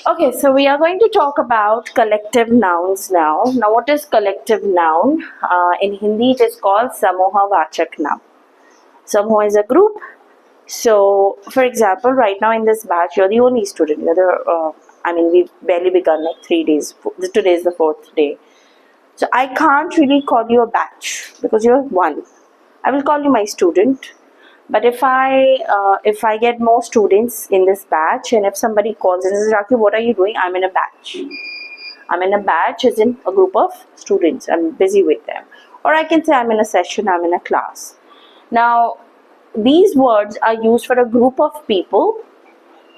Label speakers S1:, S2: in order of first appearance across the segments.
S1: Okay, so we are going to talk about collective nouns now. Now, what is collective noun? In Hindi, it is called Samoha Vachak noun. Samoha is a group. So, for example, right now in this batch, you're the only student. We've barely begun like 3 days. Today is the fourth day. So, I can't really call you a batch because you're one. I will call you my student. But if I get more students in this batch, and if somebody calls and says, Raki, what are you doing? I'm in a batch. I'm in a batch as in a group of students. I'm busy with them. Or I can say I'm in a session, I'm in a class. Now, these words are used for a group of people,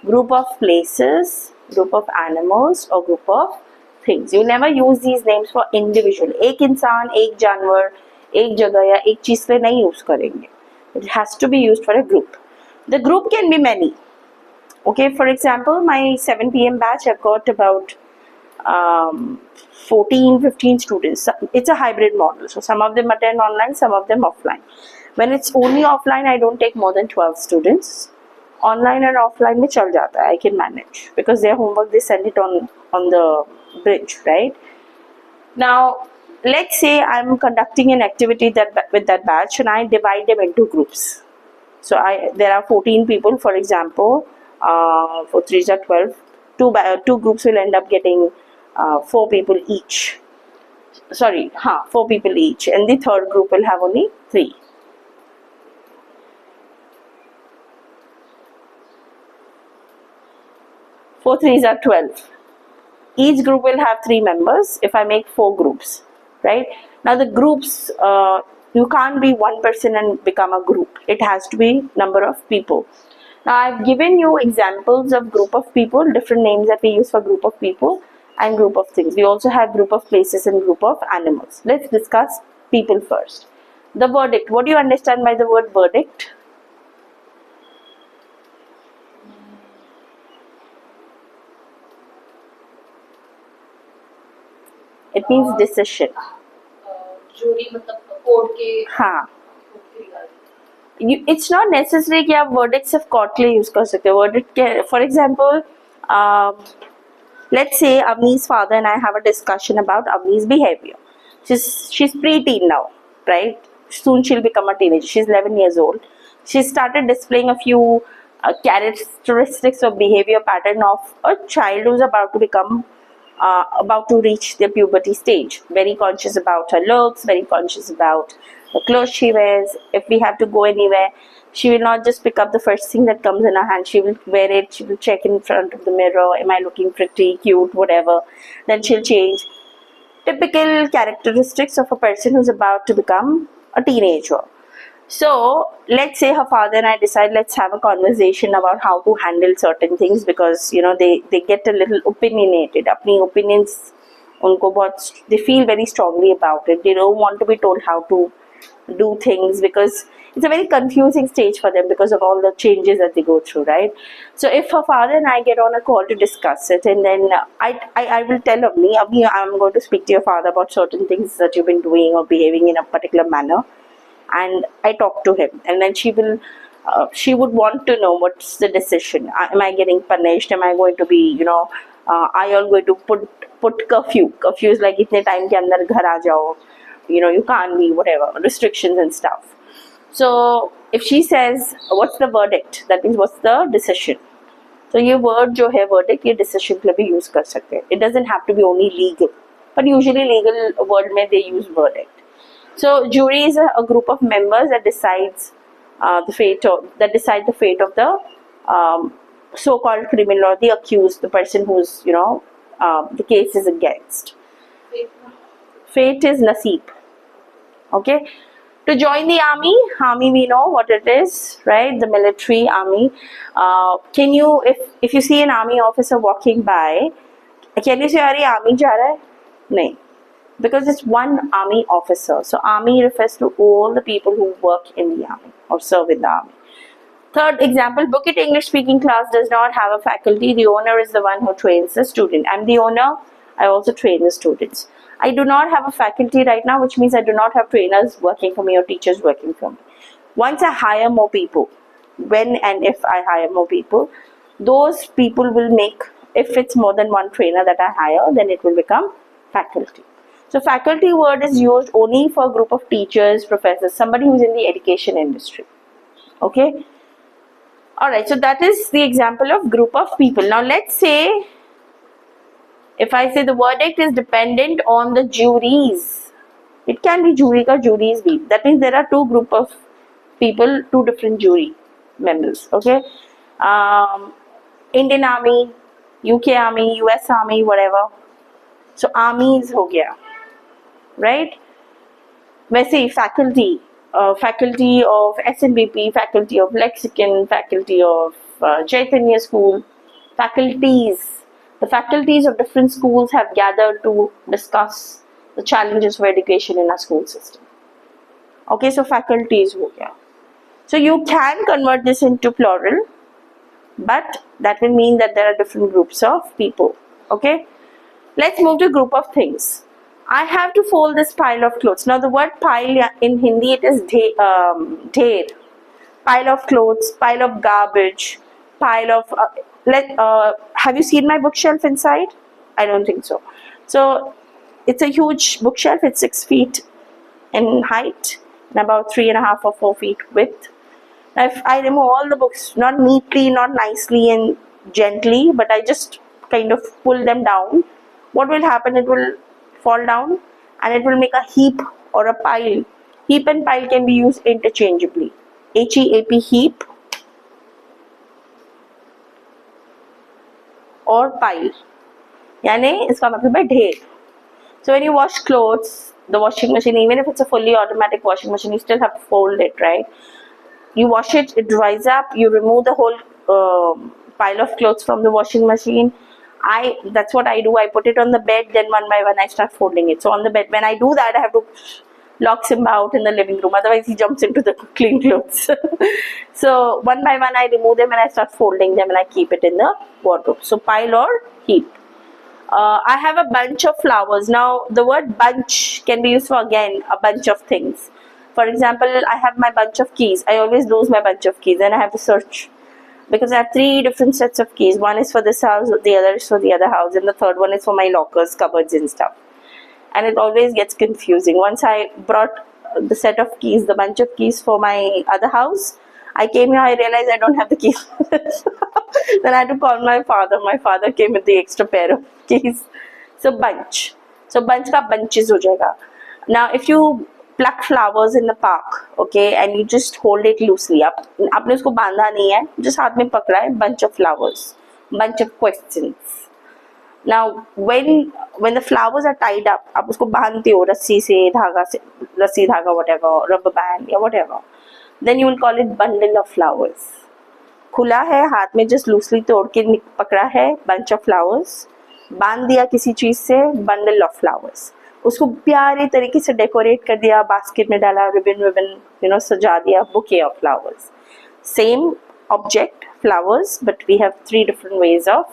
S1: group of places, group of animals, or group of things. You never use these names for individual. एक इंसान, एक जानवर, एक जगह या एक चीज पे नहीं use करेंगे. It has to be used for a group. The group can be many. Okay, for example, my 7 p.m. batch, I've got about 14, 15 students. It's a hybrid model. So some of them attend online, some of them offline. When it's only offline, I don't take more than 12 students. Online and offline mein chal jata hai. I can manage because their homework, they send it on the bridge, right? Now, let's say I'm conducting an activity with that batch and I divide them into groups. So there are 14 people, for example, 4 3s are 12. Two groups will end up getting 4 people each. 4 people each, and the third group will have only 3. Four 3s are 12. Each group will have 3 members if I make 4 groups. Right? Now the groups, you can't be one person and become a group. It has to be number of people. Now I've given you examples of group of people, different names that we use for group of people and group of things. We also have group of places and group of animals. Let's discuss people first. The verdict. What do you understand by the word verdict? It means decision.
S2: jury मतलब court के
S1: हाँ. It's not necessary कि आप verdict सिर्फ court के लिए use कर सकते हो. Verdict के, for example, let's say Avni's father and I have a discussion about Avni's behavior. She's preteen now, right? Soon she'll become a teenager. She's 11 years old. She started displaying a few characteristics of behavior pattern of a child who's about to reach the puberty stage. Very conscious about her looks, very conscious about the clothes she wears. If we have to go anywhere, she will not just pick up the first thing that comes in her hand. She will wear it, she will check in front of the mirror, am I looking pretty, cute, whatever. Then she'll change. Typical characteristics of a person who's about to become a teenager. So let's say her father and I decide, let's have a conversation about how to handle certain things, because they get a little opinionated. Apni opinions unko bahut, they feel very strongly about it. They don't want to be told how to do things because it's a very confusing stage for them because of all the changes that they go through, right? So if her father and I get on a call to discuss it, and then I will tell Avni, I'm going to speak to your father about certain things that you've been doing or behaving in a particular manner. And I talk to him, and then she would want to know what's the decision. Am I getting punished? Am I going to be, are you all going to put curfew? Curfew is like itne time ke andar ghar aa jao. You can't be, whatever, restrictions and stuff. So if she says, what's the verdict? That means what's the decision? So ये word जो है verdict, ये decision के लिए भी use कर सकते हैं. It doesn't have to be only legal, but usually legal word में they use verdict. So jury is a group of members that decides the fate of the so-called criminal or the accused, the person who's the case is against. Fate is naseeb. Okay. To join the army we know what it is, right? The military army. Can you, if you see an army officer walking by, can you say, "Arey, army ja raha hai?" No. Because it's one army officer. So army refers to all the people who work in the army or serve in the army. Third example, Bukit English speaking class does not have a faculty. The owner is the one who trains the student. I'm the owner. I also train the students. I do not have a faculty right now, which means I do not have trainers working for me or teachers working for me. Once I hire more people, when and if I hire more people, those people will make if it's more than one trainer that I hire, then it will become faculty. So faculty word is used only for a group of teachers, professors, somebody who's in the education industry. Okay. Alright, so that is the example of group of people. Now let's say, if I say the verdict is dependent on the juries, it can be jury ka juries bhi. That means there are two group of people, two different jury members. Okay. Indian Army, UK Army, US Army, whatever. So armies हो गया, right? वैसे ही faculty of SNBP, faculty of Lexicon, faculty of Chaitanya School, faculties. The faculties of different schools have gathered to discuss the challenges of education in our school system. Okay, so faculties हो गया. So you can convert this into plural, but that will mean that there are different groups of people. Okay, let's move to group of things. I have to fold this pile of clothes. Now the word pile in Hindi, it is dher. Pile of clothes, pile of garbage, pile of have you seen my bookshelf inside? I don't think so. So it's a huge bookshelf. It's 6 feet in height and about 3.5 or 4 feet width. Now if I remove all the books, not neatly, not nicely and gently, but I just kind of pull them down, what will happen? It will fall down and it will make a heap or a pile. Heap and pile can be used interchangeably. HEAP, heap, or pile. यानी इसका मतलब है ढेर. So when you wash clothes, the washing machine, even if it's a fully automatic washing machine, you still have to fold it, right? You wash it, it dries up, you remove the whole pile of clothes from the washing machine. That's what I do. I put it on the bed, then one by one I start folding it. So on the bed, when I do that, I have to lock Simba out in the living room, otherwise he jumps into the clean clothes. So one by one I remove them and I start folding them and I keep it in the wardrobe. So pile or heap. I have a bunch of flowers. Now the word bunch can be used for, again, a bunch of things. For example, I have my bunch of keys. I always lose my bunch of keys and I have to search, because I have 3 different sets of keys. One is for this house, the other is for the other house, and the third one is for my lockers, cupboards and stuff. And it always gets confusing. Once I brought the set of keys, the bunch of keys for my other house, I came here, I realized I don't have the keys. Then I had to call my father. My father came with the extra pair of keys. So bunch. So bunch ka bunches ho jayega. Now if you pluck flowers in the park, okay, and you just hold it loosely, आपने उसको बांधा नहीं है, just हाथ में पकड़ा है, bunch of flowers, bunch of questions. Now when the flowers are tied up, आप उसको बांधते हो रस्सी धागा, whatever, rubber band या whatever, then you will call it bundle of flowers. खुला है, हाथ में just loosely तोड़ के पकड़ा है, bunch of flowers, बांध दिया किसी चीज से, bundle of flowers. उसको प्यारे तरीके से डेकोरेट कर दिया, बास्केट में डाला, रिबन सजा दिया, bouquet of flowers. Same object, flowers, but we have 3 different ways of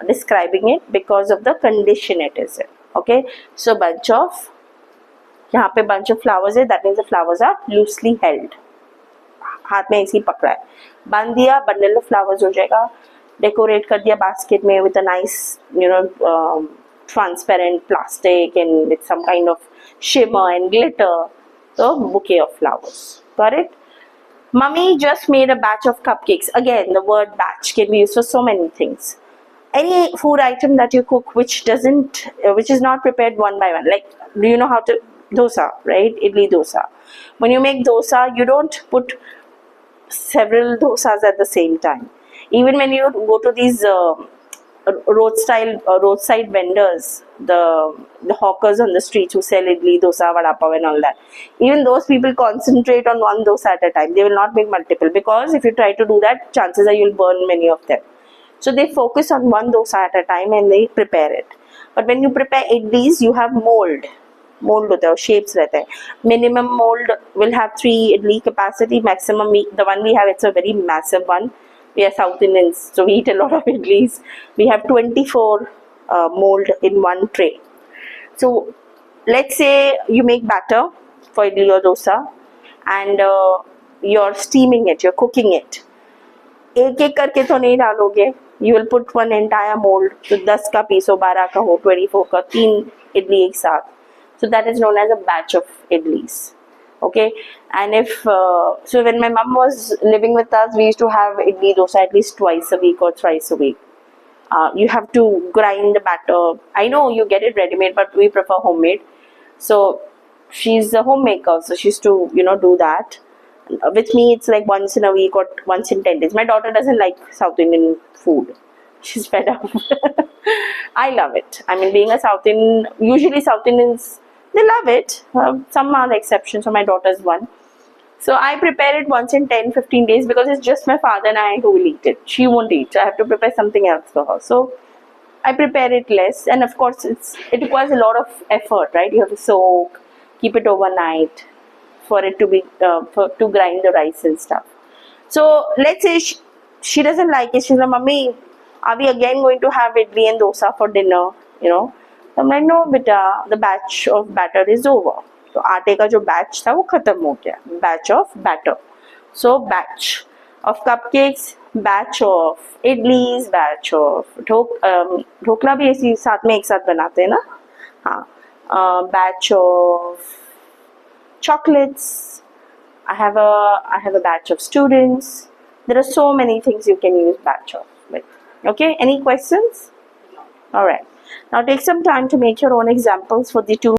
S1: describing it because of the condition it is in. Okay, so यहाँ पे bunch of flowers है, that means the flowers are loosely held. हाथ में ऐसे ही पकड़ा है, बांध दिया, bundle of flowers हो जाएगा, डेकोरेट कर दिया बास्केट में with a nice transparent plastic and with some kind of shimmer and glitter. So bouquet of flowers. Got it? Mummy just made a batch of cupcakes. Again, the word batch can be used for so many things. Any food item that you cook which is not prepared one by one. Like, do you know how to dosa, right? Idli dosa. When you make dosa, you don't put several dosas at the same time. Even when you go to these roadside vendors, the hawkers on the streets who sell idli, dosa, vada pav and all that, even those people concentrate on one dosa at a time. They will not make multiple, because if you try to do that, chances are you'll burn many of them. So they focus on one dosa at a time and they prepare it. But when you prepare idlis, you have mold होता है, shapes रहते हैं. Minimum mold will have 3 idli capacity. Maximum, the one we have, it's a very massive one. We are South Indians, so we eat a lot of idlis. We have 24 mold in one tray. So let's say you make batter for idli or dosa and you're steaming it, you're cooking it. एक एक करके तो नहीं डालोगे, You will put one entire mold, तो 10 का piece हो, 12 का हो, 24 का, 3 idli एक साथ. So that is known as a batch of idlis. Okay, and if so, when my mom was living with us, we used to have idli dosa at least twice a week or thrice a week. You have to grind the batter. I know you get it ready made, but we prefer homemade. So she's a homemaker, so she used to do that. With me, it's like once in a week or once in 10 days. My daughter doesn't like South Indian food. She's fed up. I love it. I mean, being a South Indian, usually South Indians, they love it. Some are the exceptions, so my daughter's one. So I prepare it once in 10-15 days because it's just my father and I who will eat it. She won't eat. So I have to prepare something else for her. So I prepare it less, and of course it requires a lot of effort, right? You have to soak, keep it overnight for it to be to grind the rice and stuff. So let's say she doesn't like it. She's like, "Mummy, are we again going to have idli and dosa for dinner?" I'm like, "No, beta, the batch of batter is over." तो आटे का जो batch था वो खत्म हो गया. Batch of batter. So batch of cupcakes, batch of idlis, batch of dhokla भी ऐसी साथ में एक साथ बनाते हैं ना. हाँ, batch of chocolates. I have a batch of students. There are so many things you can use batch of. Okay, any questions? All right. Now take some time to make your own examples for the two